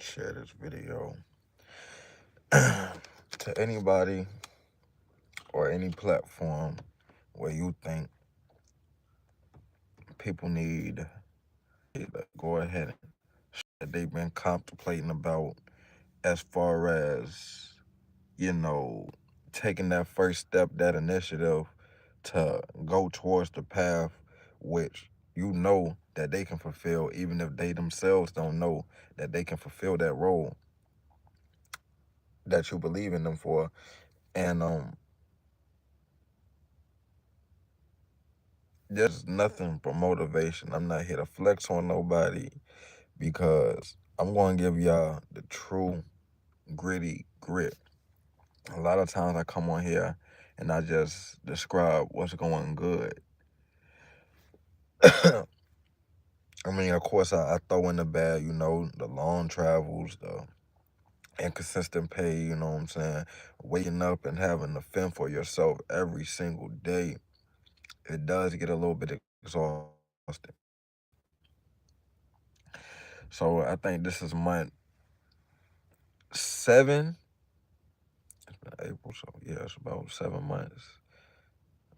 share this video to anybody or any platform where you think people need to go ahead and that they've been contemplating about as far as, you know, taking that first step, that initiative to go towards the path which you know that they can fulfill, even if they themselves don't know that they can fulfill that role that you believe in them for. And there's nothing but motivation. I'm not here to flex on nobody because I'm going to give y'all the true gritty grit. A lot of times I come on here and I just describe what's going good. I mean, of course, I throw in the bad, the long travels, the inconsistent pay, you know what I'm saying? Waking up and having to fend for yourself every single day. It does get a little bit exhausting. So I think this is month 7. It's been April, so yeah, it's about 7 months.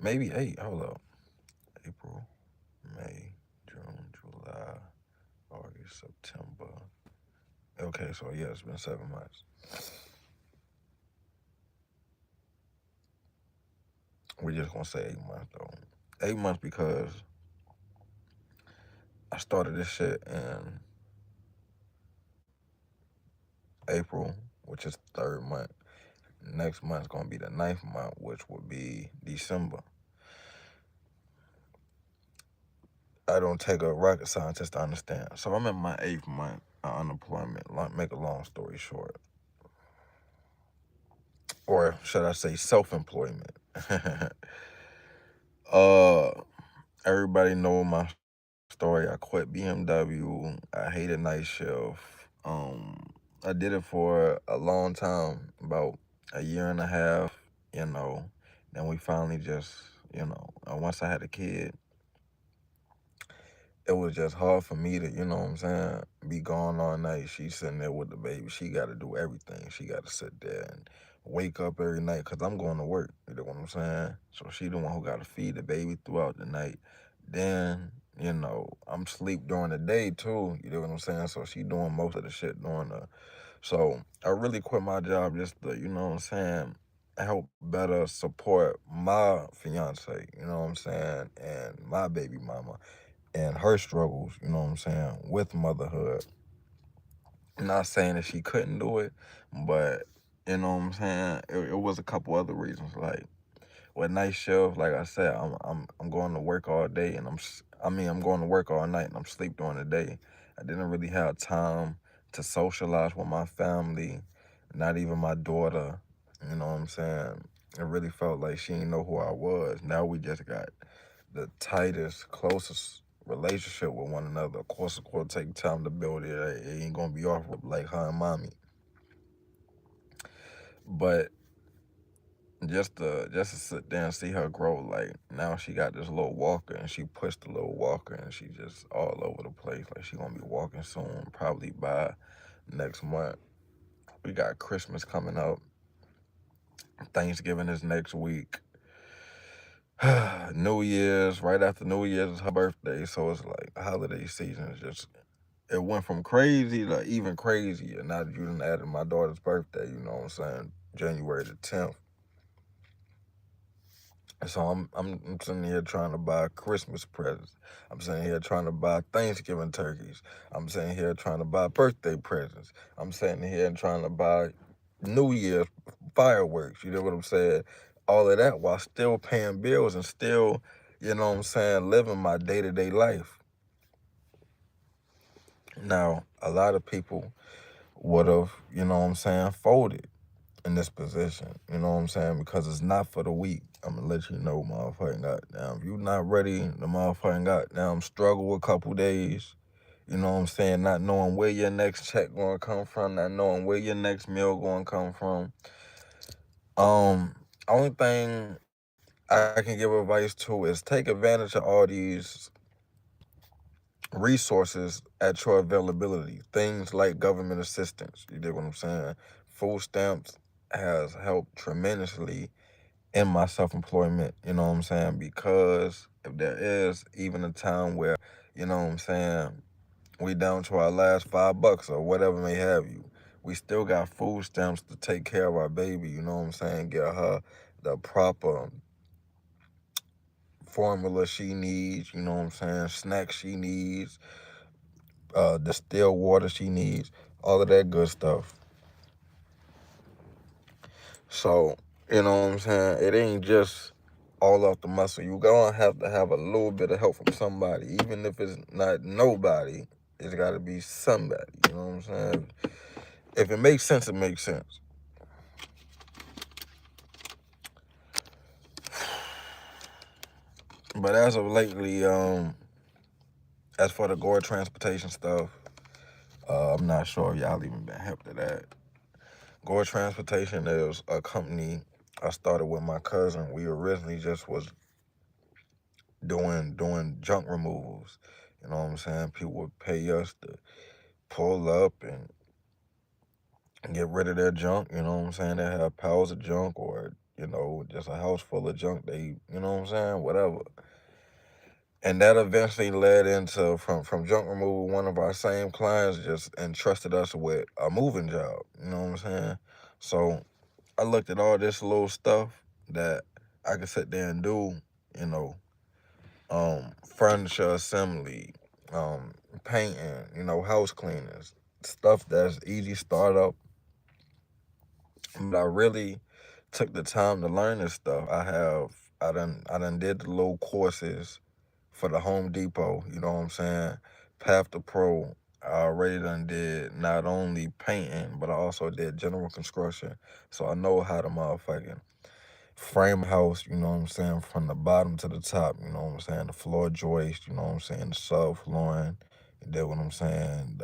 Maybe 8. Hold up. April, May, June, July, August, September. Okay, so yeah, it's been 7 months. We're just gonna say 8 months though. 8 months because I started this shit in April, which is the 3rd month. Next month's gonna be the 9th month, which will be December. I don't take a rocket scientist to understand. So I'm in my 8th month of unemployment. Make a long story short, or should I say, self-employment. uh, Everybody know my story. I quit BMW. I hated night shift. I did it for a long time, about a year and a half. You know, then we finally just, once I had a kid, it was just hard for me to, be gone all night. She's sitting there with the baby. She got to do everything. She got to sit there and wake up every night because I'm going to work. You know what I'm saying? So she the one who got to feed the baby throughout the night. Then, I'm sleep during the day too. You know what I'm saying? So she doing most of the shit during the. So I really quit my job just to, help better support my fiance, you know what I'm saying, and my baby mama and her struggles, you know what I'm saying, with motherhood. I'm not saying that she couldn't do it, but you know what I'm saying, it was a couple other reasons. Like with night shift, like I said, I'm going to work all day and I'm going to work all night and I'm sleep during the day. I didn't really have time to socialize with my family, not even my daughter. You know what I'm saying? It really felt like she didn't know who I was. Now we just got the tightest, closest relationship with one another. Of course, it's going to take time to build it. It ain't going to be off like her and mommy. But just to sit there and see her grow, like now she got this little walker and she pushed the little walker and she just all over the place. Like she gonna be walking soon, probably by next month. We got Christmas coming up. Thanksgiving is next week. New Year's, right after New Year's is her birthday. So it's like holiday season is just, it went from crazy to even crazier. Now that you done added my daughter's birthday, you know what I'm saying? January the 10th. So I'm sitting here trying to buy Christmas presents. I'm sitting here trying to buy Thanksgiving turkeys. I'm sitting here trying to buy birthday presents. I'm sitting here and trying to buy New Year's fireworks. You know what I'm saying? All of that while still paying bills and still, you know what I'm saying, living my day-to-day life. Now, a lot of people would have, you know what I'm saying, folded in this position. You know what I'm saying? Because it's not for the weak. I'm gonna let you know, motherfucking goddamn. If you not ready, the motherfucking goddamn struggle a couple days. You know what I'm saying? Not knowing where your next check gonna come from, not knowing where your next meal gonna come from. Only thing I can give advice to is take advantage of all these resources at your availability. Things like government assistance. You dig what I'm saying? Food stamps has helped tremendously in my self-employment, you know what I'm saying? Because if there is even a time where, you know what I'm saying, we down to our last $5 or whatever may have you, we still got food stamps to take care of our baby, you know what I'm saying? Get her the proper formula she needs, you know what I'm saying? Snacks she needs, distilled water she needs, all of that good stuff. So, you know what I'm saying? It ain't just all off the muscle. You gonna have to have a little bit of help from somebody. Even if it's not nobody, it's gotta be somebody. You know what I'm saying? If it makes sense, it makes sense. But as of lately, as for the Gore transportation stuff, I'm not sure if y'all even been hip to that. Gore Transportation is a company I started with my cousin. We originally just was doing junk removals. You know what I'm saying? People would pay us to pull up and get rid of their junk. You know what I'm saying? They have piles of junk or, just a house full of junk. They, you know what I'm saying? Whatever. And that eventually led into from junk removal. One of our same clients just entrusted us with a moving job. You know what I'm saying? So I looked at all this little stuff that I could sit there and do. You know, furniture assembly, painting, house cleaners, stuff that's easy startup. But I really took the time to learn this stuff. I done did the little courses for the Home Depot, you know what I'm saying? Path to Pro. I already done did not only painting, but I also did general construction. So I know how to motherfucking frame a house, you know what I'm saying, from the bottom to the top, you know what I'm saying, the floor joist, you know what I'm saying, the subflooring, you get what I'm saying,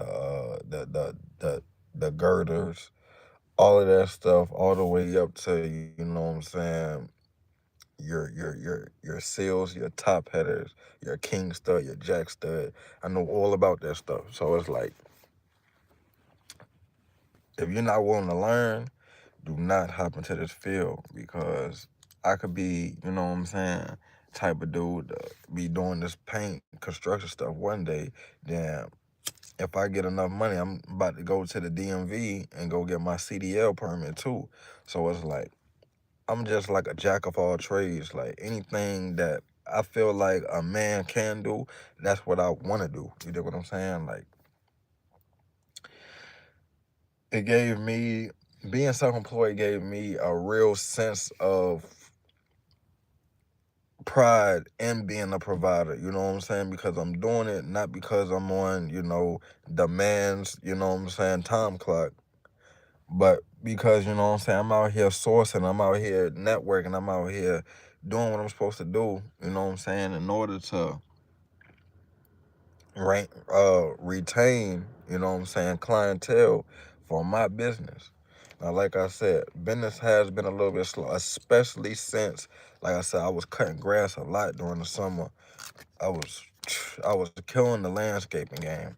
the girders, all of that stuff, all the way up to, you know what I'm saying, your seals, your top headers, your king stud, your jack stud. I know all about that stuff. So it's like, if you're not willing to learn, do not hop into this field because I could be, you know what I'm saying, type of dude to be doing this paint construction stuff one day. Then if I get enough money, I'm about to go to the DMV and go get my CDL permit too. So it's like, I'm just like a jack of all trades. Like anything that I feel like a man can do, that's what I want to do. You know what I'm saying? Like it gave me, being self-employed gave me a real sense of pride in being a provider, you know what I'm saying? Because I'm doing it not because I'm on, the man's, you know what I'm saying, time clock, but because, you know what I'm saying, I'm out here sourcing, I'm out here networking, I'm out here doing what I'm supposed to do, you know what I'm saying, in order to retain, you know what I'm saying, clientele for my business. Now, like I said, business has been a little bit slow, especially since, like I said, I was cutting grass a lot during the summer. I was I was killing the landscaping game.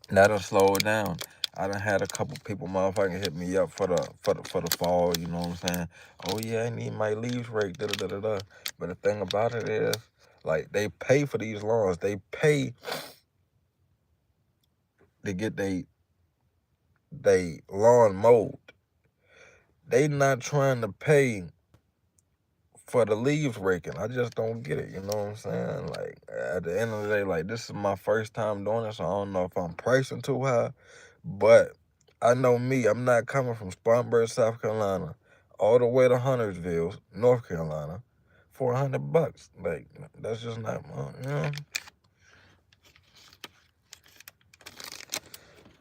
That'll slow it down. I done had a couple people motherfucking hit me up for the fall, you know what I'm saying? Oh yeah, I need my leaves raked, da da da da da. But the thing about it is, like, they pay for these lawns. They pay to get they lawn mowed. They not trying to pay for the leaves raking. I just don't get it, you know what I'm saying? Like, at the end of the day, like, this is my first time doing it, so I don't know if I'm pricing too high, but I know me, I'm not coming from Spartanburg, South Carolina, all the way to Huntersville, North Carolina, for $100. Like, that's just not, you know?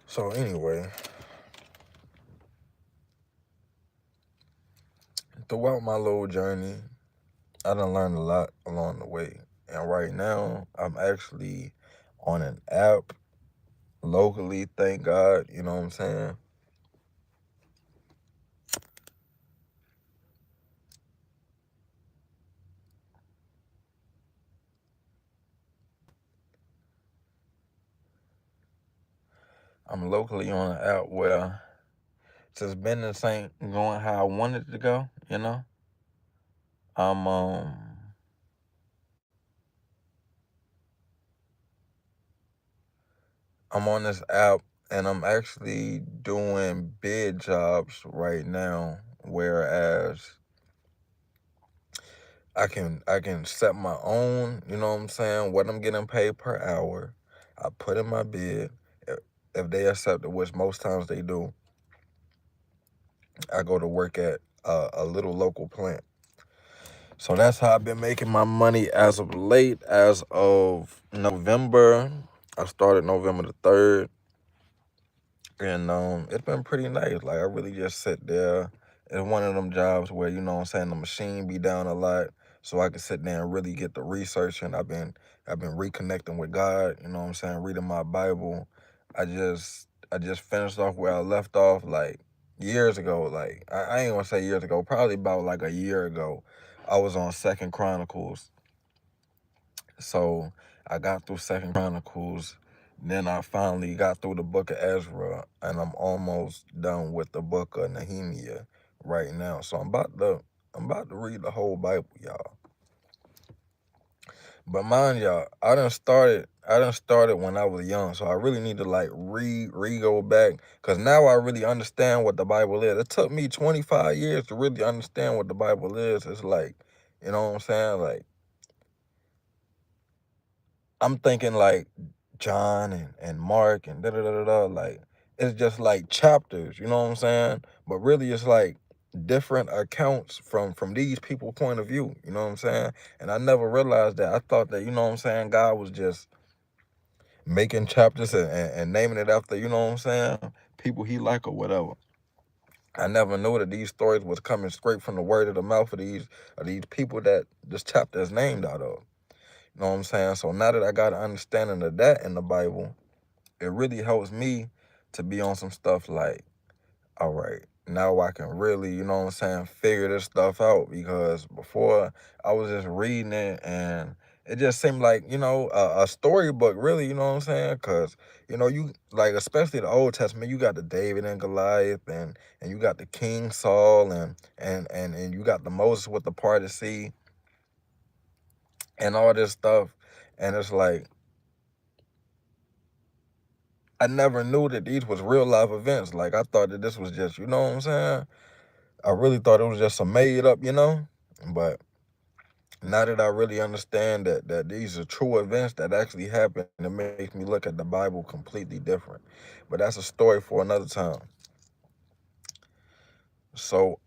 So anyway, throughout my little journey, I done learned a lot along the way. And right now, I'm actually on an app locally, thank God, you know what I'm saying? I'm locally on an app where since business ain't going how I wanted it to go, I'm I'm on this app and I'm actually doing bid jobs right now, whereas I can set my own, you know what I'm saying, what I'm getting paid per hour. I put in my bid. If if they accept it, which most times they do, I go to work at a little local plant. So that's how I've been making my money as of late. As of November, I started November the 3rd. And it's been pretty nice. Like I really just sit there. It's one of them jobs where, you know what I'm saying, the machine be down a lot. So I can sit there and really get the research. And I've been reconnecting with God, you know what I'm saying, reading my Bible. I just finished off where I left off like years ago. Like I ain't gonna say years ago, probably about like a year ago. I was on Second Chronicles. So I got through Second Chronicles. Then I finally got through the book of Ezra, and I'm almost done with the book of Nehemiah right now. So I'm about to read the whole Bible, y'all. But mind y'all, I done started when I was young, so I really need to like go back, cause now I really understand what the Bible is. It took me 25 years to really understand what the Bible is. It's like, you know what I'm saying? Like I'm thinking like John and Mark and da da da da da. Like it's just like chapters, you know what I'm saying? But really, it's like different accounts from these people' point of view. You know what I'm saying? And I never realized that. I thought that, you know what I'm saying, God was just making chapters and naming it after, you know what I'm saying, people he like or whatever. I never knew that these stories was coming straight from the word of the mouth of these people that this chapter is named out of. You know what I'm saying? So now that I got an understanding of that in the Bible, it really helps me to be on some stuff like, all right, now I can really, you know what I'm saying, figure this stuff out. Because before I was just reading it and it just seemed like, a storybook, really, you know what I'm saying? Because, you like, especially the Old Testament, you got the David and Goliath and you got the King Saul and you got the Moses with the part of sea and all this stuff. And it's like, I never knew that these was real life events. Like I thought that this was just, you know what I'm saying? I really thought it was just some made up, But now that I really understand that these are true events that actually happened, it makes me look at the Bible completely different. But that's a story for another time. So,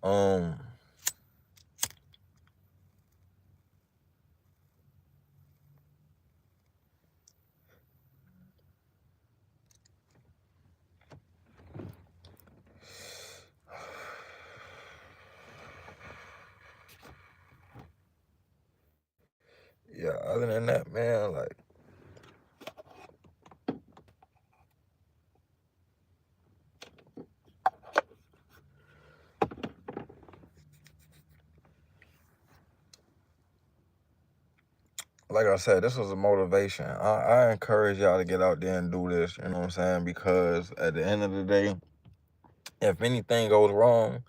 yeah, other than that, man, like I said, this was a motivation. I encourage y'all to get out there and do this, you know what I'm saying? Because at the end of the day, if anything goes wrong,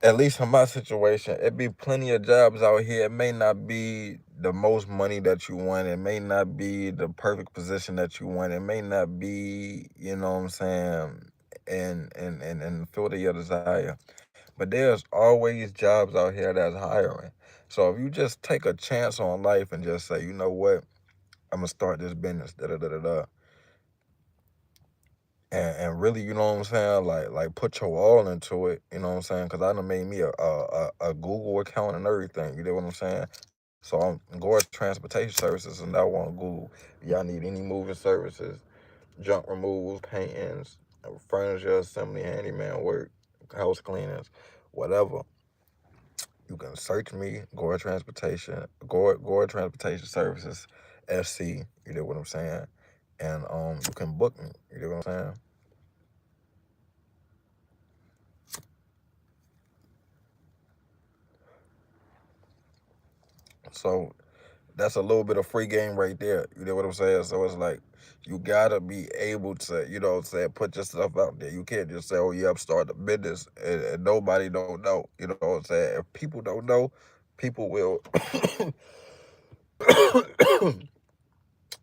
at least in my situation, it be plenty of jobs out here. It may not be the most money that you want. It may not be the perfect position that you want. It may not be, you know what I'm saying, in the field of your desire. But there's always jobs out here that's hiring. So if you just take a chance on life and just say, you know what, I'm gonna start this business, da da da da da, and really, you know what I'm saying, like put your all into it, you know what I'm saying, because I done made me a Google account and everything, you know what I'm saying. So I'm going to transportation services and now on Google. Y'all need any moving services, junk removals, paintings, furniture assembly, handyman work, house cleanings, whatever. You can search me, Gore Transportation Services, SC. You know what I'm saying, and you can book me. You know what I'm saying. So that's a little bit of free game right there. You know what I'm saying? So it's like you gotta be able to, you know what I'm saying, put yourself out there. You can't just say, "Oh yeah, I'm starting a business," and nobody don't know. You know what I'm saying? If people don't know, people will.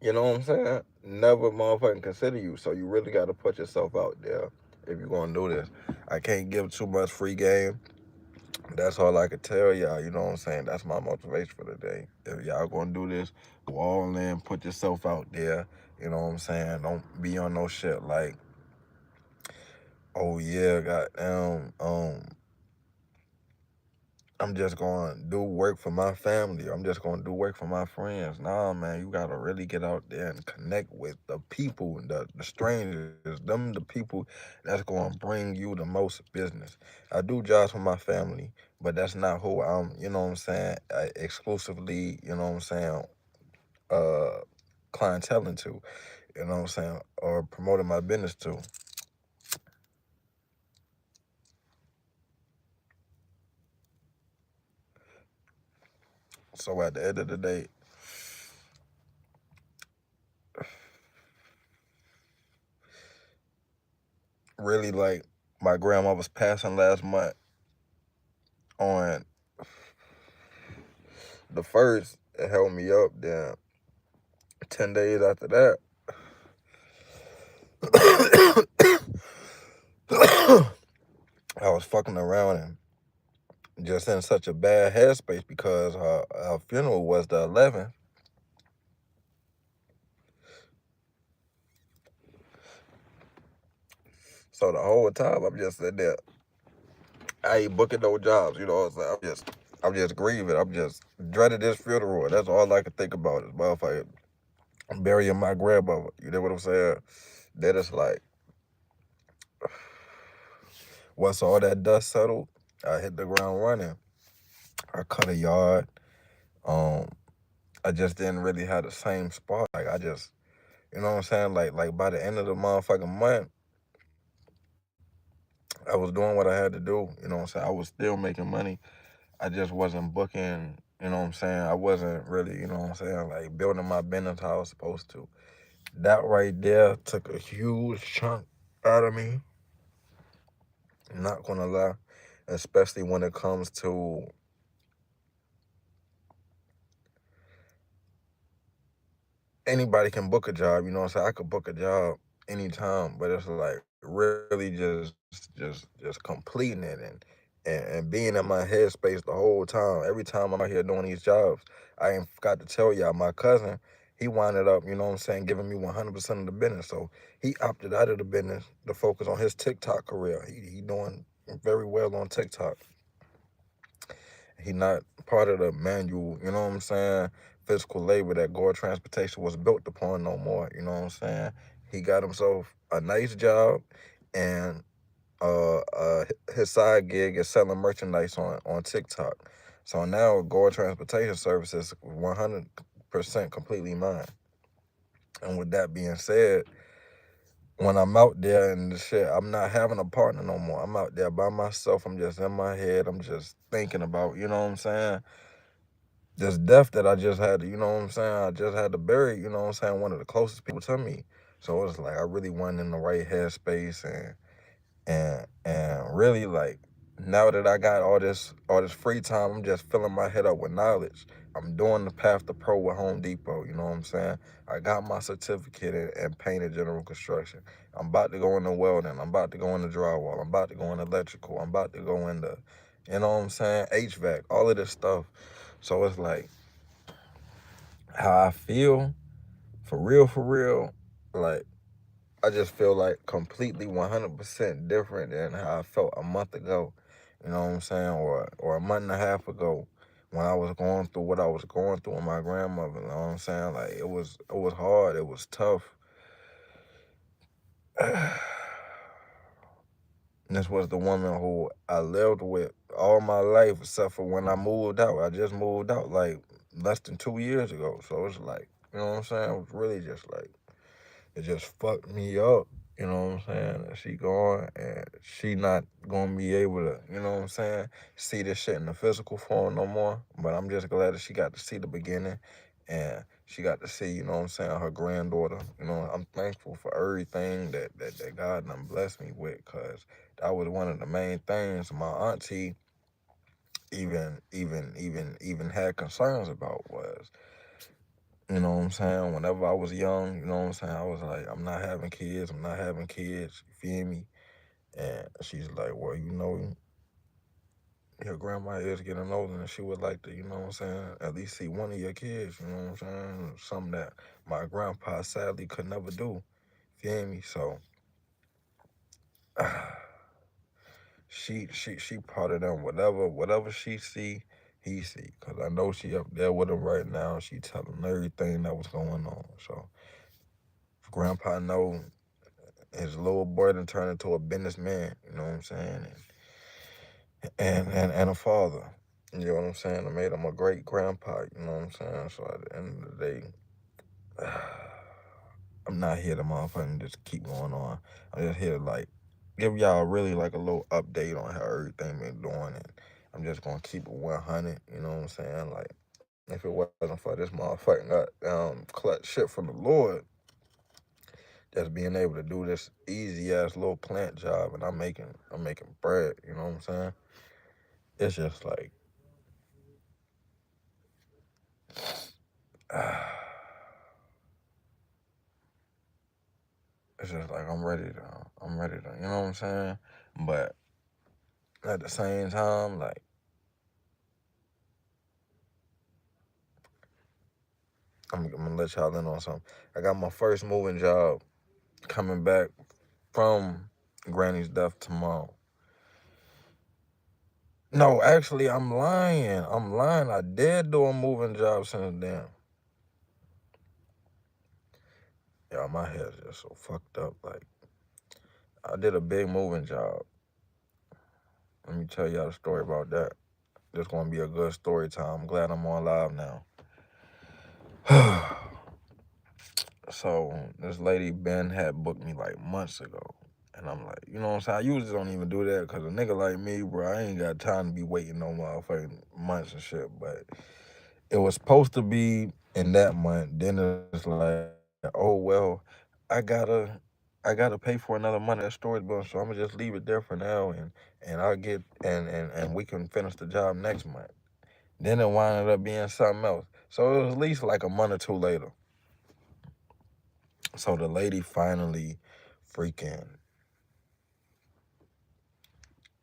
You know what I'm saying? Never motherfucking consider you. So you really got to put yourself out there if you're gonna do this. I can't give too much free game. That's all I could tell y'all. You know what I'm saying? That's my motivation for the day. If y'all gonna do this, go all in, put yourself out there. You know what I'm saying? Don't be on no shit like, oh yeah, goddamn, I'm just going to do work for my family. I'm just going to do work for my friends. Nah, man, you got to really get out there and connect with the people, the strangers, them the people that's going to bring you the most business. I do jobs for my family, but that's not who I'm, you know what I'm saying, exclusively, you know what I'm saying, uh, clienteling to, you know what I'm saying, or promoting my business to. So at the end of the day, really like my grandma was passing last month on the first. It held me up. Then 10 days after that, I was fucking around and just in such a bad headspace because her funeral was the 11th. So the whole time I'm just sitting there. I ain't booking no jobs. You know what I'm saying? I'm just grieving. I'm just dreading this funeral. That's all I can think about is motherfucker burying my grandmother. You know what I'm saying? Then it's like, once all that dust settled, I hit the ground running. I cut a yard. Um, I just didn't really have the same spark. Like I just, you know what I'm saying? Like by the end of the motherfucking month, I was doing what I had to do. You know what I'm saying? I was still making money. I just wasn't booking. You know what I'm saying? I wasn't really, you know what I'm saying, like building my business how I was supposed to. That right there took a huge chunk out of me. I'm not gonna lie, especially when it comes to anybody can book a job. You know what I'm saying? I could book a job anytime, but it's like really just completing it and being in my headspace the whole time. Every time I'm out here doing these jobs, I ain't forgot to tell y'all my cousin, he winded up, you know what I'm saying, giving me 100% of the business. So he opted out of the business to focus on his TikTok career. He doing very well on TikTok. He not part of the manual, you know what I'm saying, physical labor that Gore Transportation was built upon no more, you know what I'm saying? He got himself a nice job and his side gig is selling merchandise on TikTok. So now Gore Transportation Services 100% completely mine. And with that being said, when I'm out there and the shit, I'm not having a partner no more. I'm out there by myself. I'm just in my head. I'm just thinking about, you know what I'm saying, this death that I just had to, you know what I'm saying, I just had to bury, you know what I'm saying, one of the closest people to me. So it's like I really wasn't in the right headspace and really like now that I got all this free time, I'm just filling my head up with knowledge. I'm doing the path to pro with Home Depot, you know what I'm saying? I got my certificate in painted general construction. I'm about to go into welding. I'm about to go into drywall. I'm about to go into electrical. I'm about to go into, you know what I'm saying, HVAC, all of this stuff. So it's like how I feel, for real, like I just feel like completely 100% different than how I felt a month ago. You know what I'm saying? Or a month and a half ago when I was going through what I was going through with my grandmother. You know what I'm saying? Like it was hard. It was tough. This was the woman who I lived with all my life, except for when I moved out. I just moved out like less than 2 years ago. So it's like, you know what I'm saying? It was really just like, it just fucked me up. You know what I'm saying? And she gone and she not gonna be able to, you know what I'm saying, see this shit in the physical form no more. But I'm just glad that she got to see the beginning and she got to see, you know what I'm saying, her granddaughter. You know, I'm thankful for everything that God done blessed me with, cause that was one of the main things my auntie even had concerns about was, you know what I'm saying, whenever I was young, you know what I'm saying, I was like, I'm not having kids, I'm not having kids, you feel me? And she's like, well, you know, your grandma is getting older and she would like to, you know what I'm saying, at least see one of your kids, you know what I'm saying? Something that my grandpa sadly could never do. Feel me? So she part of them. Whatever she see, he see. Cause I know she up there with him right now. She telling everything that was going on. So grandpa know his little boy done turned into a businessman, you know what I'm saying? And a father. You know what I'm saying? I made him a great grandpa, you know what I'm saying? So at the end of the day, I'm not here to motherfucking just keep going on. I'm just here to like give y'all really like a little update on how everything been doing, and I'm just gonna keep it 100, you know what I'm saying? Like if it wasn't for this motherfucking clutch shit from the Lord, just being able to do this easy ass little plant job, and I'm making bread, you know what I'm saying? It's just like it's just like I'm ready to, you know what I'm saying? But at the same time, like I'm gonna let y'all in on something. I got my first moving job coming back from Granny's death tomorrow. No, actually, I'm lying. I'm lying. I did do a moving job since then. Yeah, my head's just so fucked up. Like, I did a big moving job. Let me tell y'all the story about that. This gonna be a good story time. I'm glad I'm on live now. So this lady Ben had booked me like months ago. And I'm like, you know what I'm saying? I usually don't even do that because a nigga like me, bro, I ain't got time to be waiting no motherfucking months and shit. But it was supposed to be in that month. Then it's like, oh well, I gotta I gotta pay for another month of that storage bill, so I'm gonna just leave it there for now, and I'll get and we can finish the job next month. Then it wound up being something else. So it was at least like a month or two later. So the lady finally freaking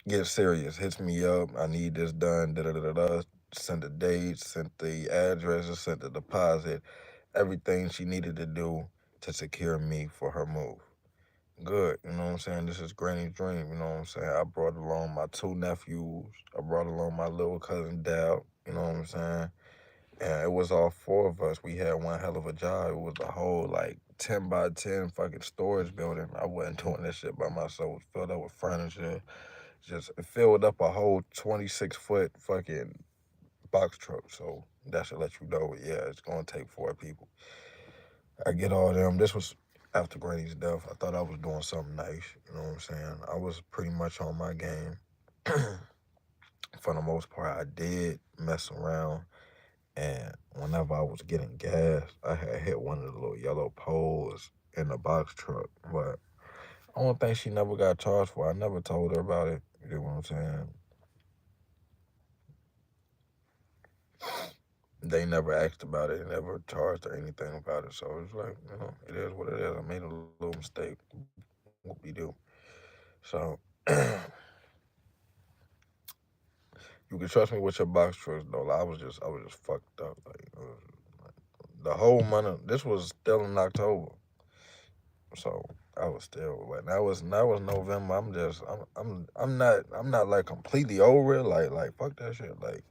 gets serious, hits me up. I need this done. Da da da da. Sent the dates, sent the addresses, sent the deposit, everything she needed to do to secure me for her move. Good, you know what I'm saying? This is Granny's dream, you know what I'm saying? I brought along my two nephews. I brought along my little cousin Dal, you know what I'm saying? And it was all four of us. We had one hell of a job. It was a whole like 10 by 10 fucking storage building. I wasn't doing this shit by myself. It was filled up with furniture. Just it filled up a whole 26-foot fucking box truck. So that should let you know, yeah, it's gonna take four people. I get all them. This was after Granny's death. I thought I was doing something nice. You know what I'm saying? I was pretty much on my game. For the most part, I did mess around. And whenever I was getting gas, I had hit one of the little yellow poles in the box truck. But I don't think she never got charged for it. I never told her about it. You know what I'm saying? They never asked about it, never charged or anything about it. So it's like, it is what it is. I made a little mistake. What we do. So you can trust me with your box trucks though. Like, I was just fucked up. Like, the whole month. This was still in October. So I was still, but that was November. I'm not like completely over it. Like fuck that shit. Like,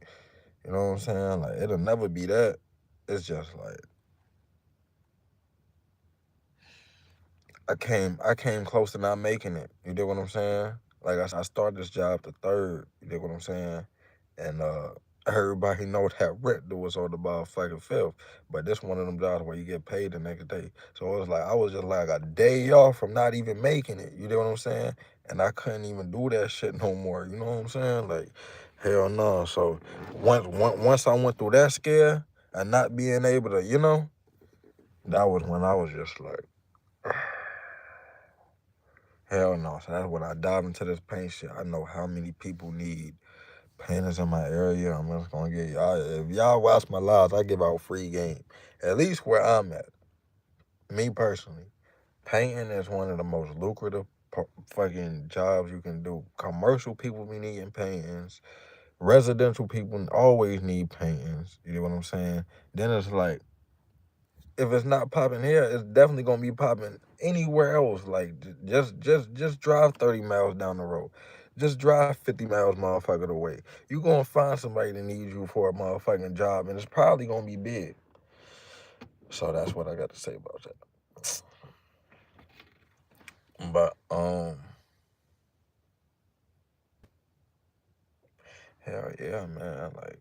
you know what I'm saying? Like it'll never be that. It's just like I came close to not making it. You dig what I'm saying? Like I started this job the third. You dig what I'm saying? And everybody know that rent was on the motherfucking fifth. But this one of them jobs where you get paid the next day. So it was like I was just like a day off from not even making it. You know what I'm saying? And I couldn't even do that shit no more. You know what I'm saying? Like, hell no. So once I went through that scare, and not being able to, that was when I was just like, hell no. So that's when I dive into this paint shit. I know how many people need painters in my area. I'm just gonna get y'all. If y'all watch my lives, I give out free game. At least where I'm at. Me personally, painting is one of the most lucrative fucking jobs you can do. Commercial people be needing paintings. Residential people always need paintings. You know what I'm saying? Then it's like, if it's not popping here, it's definitely gonna be popping anywhere else. Like just drive 30 miles down the road. Just drive 50 miles motherfucker away. You gonna find somebody that needs you for a motherfucking job, and it's probably gonna be big. So that's what I got to say about that. But hell yeah, man. Like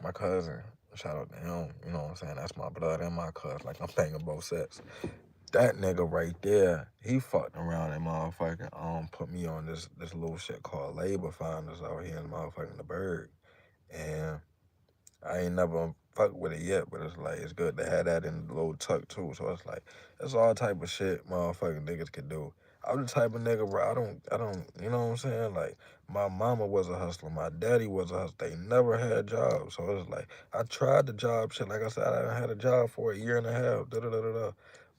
my cousin, shout out to him. You know what I'm saying? That's my blood and my cousin. Like I'm banging both sets. That nigga right there, he fucked around and motherfucking put me on this little shit called labor finders out here in motherfucking the Berg. And I ain't never fucked with it yet, but it's like it's good to have that in the little tuck too. So it's like it's all type of shit motherfucking niggas could do. I'm the type of nigga where I don't, you know what I'm saying? Like my mama was a hustler, my daddy was a hustler. They never had jobs, so it's like I tried the job shit. Like I said, I had a job for a year and a half. Da da da da da.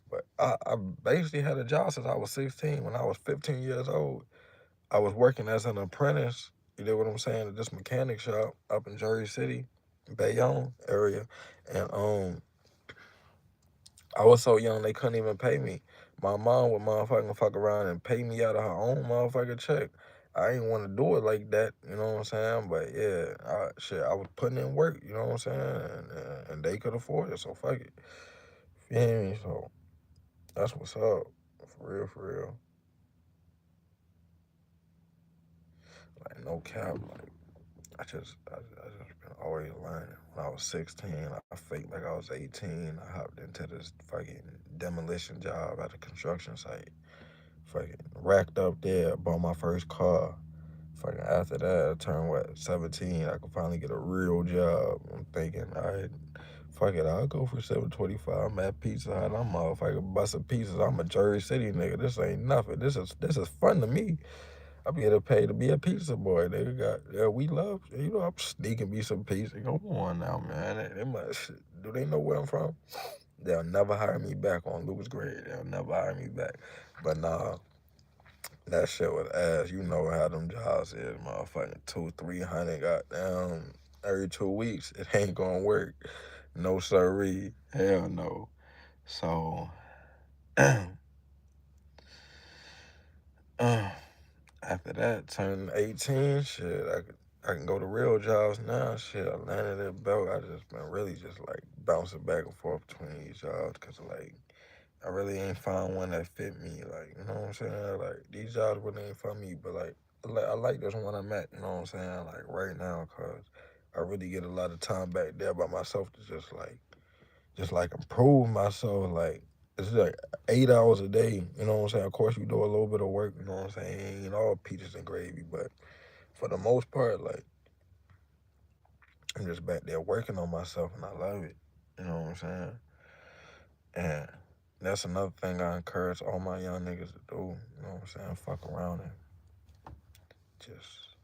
But I basically had a job since I was 16. When I was 15 years old, I was working as an apprentice. You know what I'm saying? At this mechanic shop up in Jersey City, Bayonne area, and I was so young they couldn't even pay me. My mom would motherfucking fuck around and pay me out of her own motherfucking check. I ain't want to do it like that, you know what I'm saying? But yeah, I was putting in work, you know what I'm saying? And they could afford it, so fuck it. Feel me? So that's what's up. For real, for real. Like no cap, like I just been always learning. When I was 16, I faked like I was 18. I hopped into this fucking demolition job at a construction site. Fucking racked up there, bought my first car. Fucking after that, I turned what 17. I could finally get a real job. I'm thinking, all right, fuck it, I'll go for 725. I'm at Pizza Hut. I'm motherfucking busting pizzas. I'm a Jersey City nigga. This ain't nothing. This is fun to me. I be able to pay to be a pizza boy. Nigga got yeah, we love I'm sneaking me some pizza. Come on now, man. They must do they know where I'm from? They'll never hire me back on Louis Grade. They'll never hire me back. But nah, that shit was ass. You know how them jobs is, motherfucking 200-300 goddamn every 2 weeks. It ain't gonna work. No sirree. Hell no. So uh, after that, turning 18, shit, I can go to real jobs now. Shit, I landed at belt. I just been really just like bouncing back and forth between these jobs because like I really ain't found one that fit me. Like you know what I'm saying? Like these jobs really ain't for me, but like I like this one I'm at. You know what I'm saying? Like right now, cause I really get a lot of time back there by myself to just like improve myself. Like it's like 8 hours a day. You know what I'm saying? Of course, you do a little bit of work. You know what I'm saying? Ain't all peaches and gravy, but for the most part, like I'm just back there working on myself, and I love it. You know what I'm saying? And that's another thing I encourage all my young niggas to do. You know what I'm saying? Fuck around and just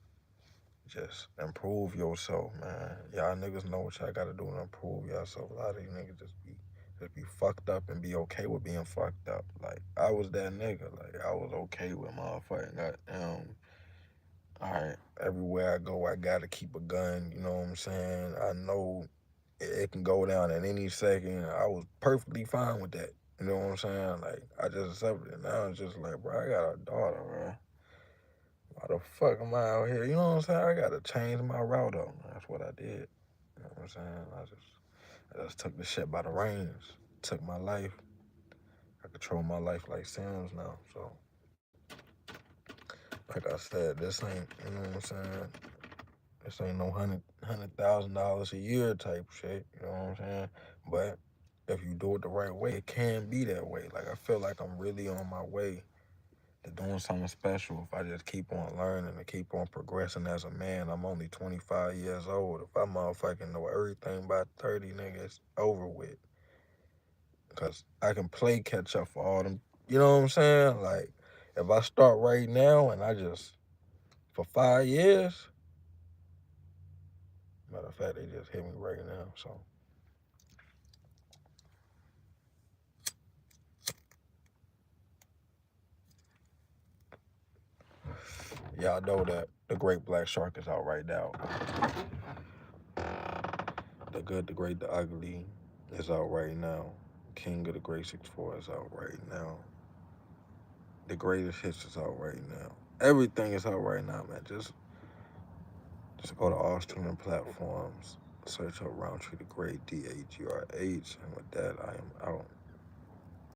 just improve yourself, man. Y'all niggas know what y'all gotta do to improve yourself. A lot of you niggas just be fucked up and be okay with being fucked up. Like I was that nigga. Like I was okay with motherfucking goddamn. All right, everywhere I go, I gotta keep a gun. You know what I'm saying? I know it can go down at any second. I was perfectly fine with that. You know what I'm saying? Like I just accepted it. Now it's just like, bro, I got a daughter, bro. Why the fuck am I out here? You know what I'm saying? I gotta change my route up. That's what I did. You know what I'm saying? I just took the shit by the reins. Took my life. I control my life like Sims now. So, like I said, this ain't, you know what I'm saying? This ain't no $100,000 a year type shit. You know what I'm saying? But if you do it the right way, it can be that way. Like I feel like I'm really on my way to doing something special if I just keep on learning and keep on progressing as a man. I'm only 25 years old. If I motherfucking know everything by 30, nigga, it's over with. Because I can play catch up for all them. You know what I'm saying? Like, if I start right now and I just, for 5 years, matter of fact, they just hit me right now. So, y'all know that the Great Black Shark is out right now. The Good, the Great, the Ugly is out right now. King of the Great 64 is out right now. The Greatest Hits is out right now. Everything is out right now, man. Just go to all streaming platforms, search up Roundtree DaGr8, DaGr8, and with that, I am out.